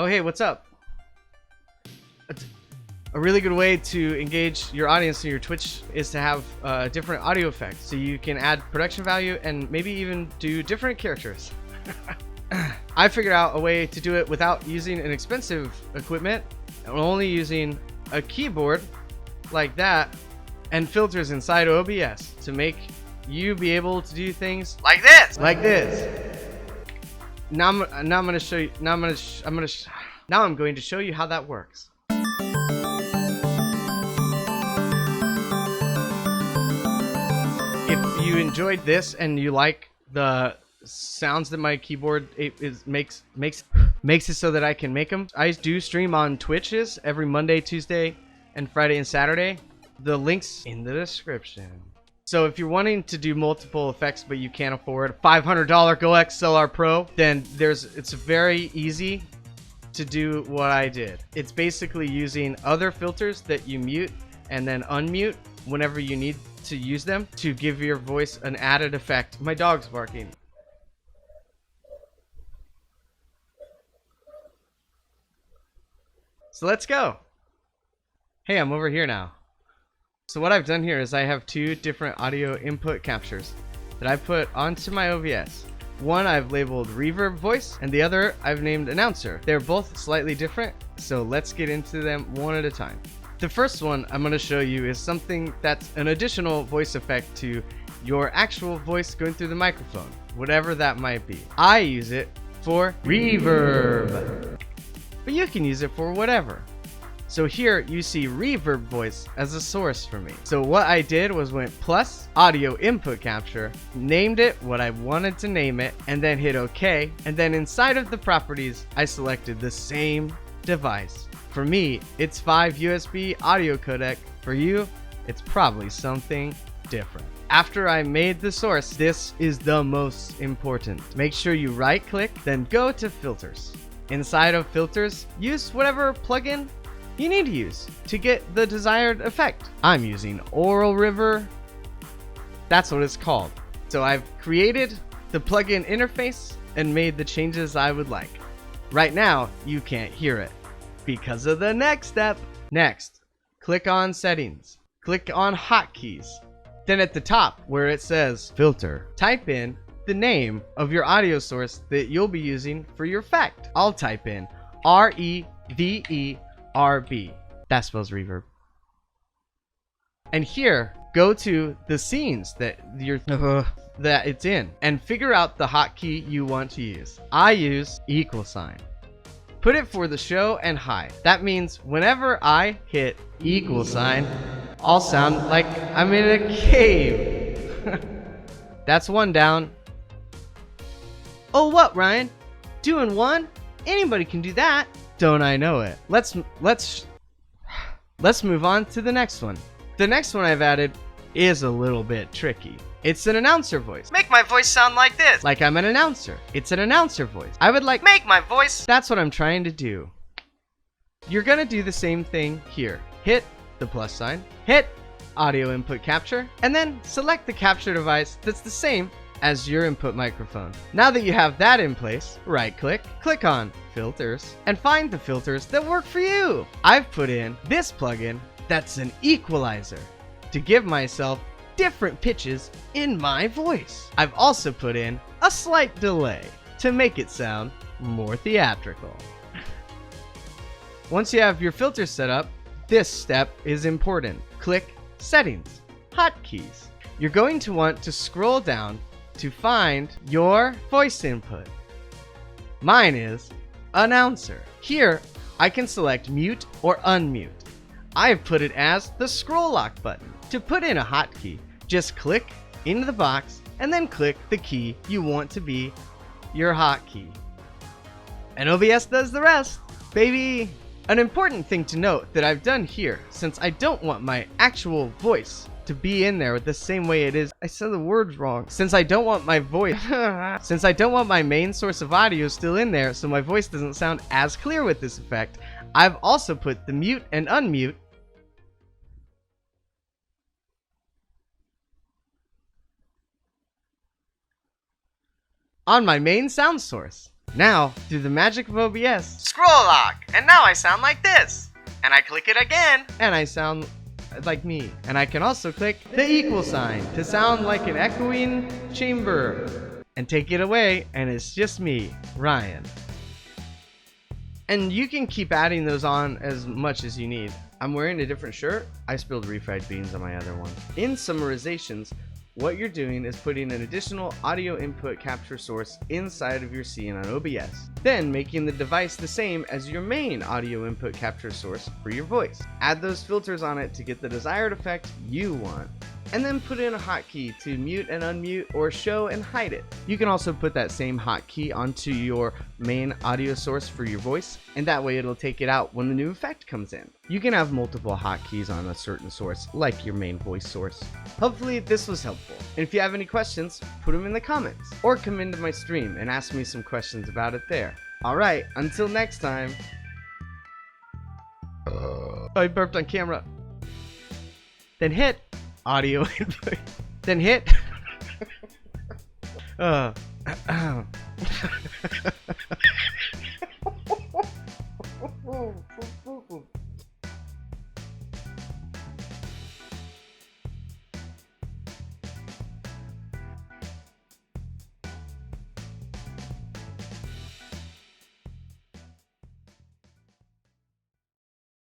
Oh, hey, what's up? A really good way to engage your audience in your Twitch is to have different audio effects, so you can add production value and maybe even do different characters. I figured out a way to do it without using an expensive equipment, and only using a keyboard like that and filters inside OBS to make you be able to do things like this. Now I'm going to show you. Now I'm going to show you how that works. If you enjoyed this and you like the sounds that my keyboard makes it so that I can make them, I do stream on Twitches every Monday, Tuesday, and Friday and Saturday. The link's in the description. So if you're wanting to do multiple effects but you can't afford $500 GoXLR Pro, then it's very easy to do what I did. It's basically using other filters that you mute and then unmute whenever you need to use them to give your voice an added effect. My dog's barking. So let's go. Hey, I'm over here now. So what I've done here is I have two different audio input captures that I put onto my OBS. One I've labeled reverb voice, and the other I've named announcer. They're both slightly different, so let's get into them one at a time. The first one I'm going to show you is something that's an additional voice effect to your actual voice going through the microphone, whatever that might be. I use it for reverb, but you can use it for whatever. So here you see reverb voice as a source for me. So what I did was went plus audio input capture, named it what I wanted to name it, and then hit OK. And then inside of the properties, I selected the same device. For me, it's 5 USB audio codec. For you, it's probably something different. After I made the source, this is the most important. Make sure you right click, then go to filters. Inside of filters, use whatever plugin you need to use to get the desired effect. I'm using Oral River. That's what it's called. So I've created the plugin interface and made the changes I would like. Right now, you can't hear it because of the next step. Next, click on settings. Click on hotkeys. Then at the top where it says filter, type in the name of your audio source that you'll be using for your effect. I'll type in REVERB. That spells reverb. And here, go to the scenes that it's in and figure out the hotkey you want to use. I use $. Put it for the show and high. That means whenever I hit $, I'll sound like I'm in a cave. That's one down. Oh, what, Ryan? Doing one? Anybody can do that. Don't I know it? Let's move on to the next one. The next one I've added is a little bit tricky. It's an announcer voice. Make my voice sound like this. Like I'm an announcer. It's an announcer voice. I would like make my voice. That's what I'm trying to do. You're gonna do the same thing here. Hit the plus sign, hit audio input capture, and then select the capture device that's the same as your input microphone. Now that you have that in place, right click, click on filters, and find the filters that work for you. I've put in this plugin that's an equalizer to give myself different pitches in my voice. I've also put in a slight delay to make it sound more theatrical. Once you have your filters set up, this step is important. Click settings, hotkeys. You're going to want to scroll down to find your voice input. Mine is announcer. Here, I can select mute or unmute. I've put it as the scroll lock button. To put in a hotkey, just click into the box and then click the key you want to be your hotkey. And OBS does the rest, baby. An important thing to note that I've done here, since I don't want my actual voice to be in there the same way it is. I said the words wrong. Since I don't want my voice, since I don't want my main source of audio still in there, so my voice doesn't sound as clear with this effect, I've also put the mute and unmute on my main sound source. Now, through the magic of OBS, scroll lock, and now I sound like this. And I click it again, and I sound like me. And I can also click the equal sign to sound like an echoing chamber. And take it away, and it's just me, Ryan. And you can keep adding those on as much as you need. I'm wearing a different shirt. I spilled refried beans on my other one. In summarizations, what you're doing is putting an additional audio input capture source inside of your scene on OBS, then making the device the same as your main audio input capture source for your voice. Add those filters on it to get the desired effect you want, and then put in a hotkey to mute and unmute or show and hide it. You can also put that same hotkey onto your main audio source for your voice, and that way it'll take it out when the new effect comes in. You can have multiple hotkeys on a certain source, like your main voice source. Hopefully this was helpful, and if you have any questions, put them in the comments, or come into my stream and ask me some questions about it there. Alright, until next time. I burped on camera. Then hit audio input. Then hit.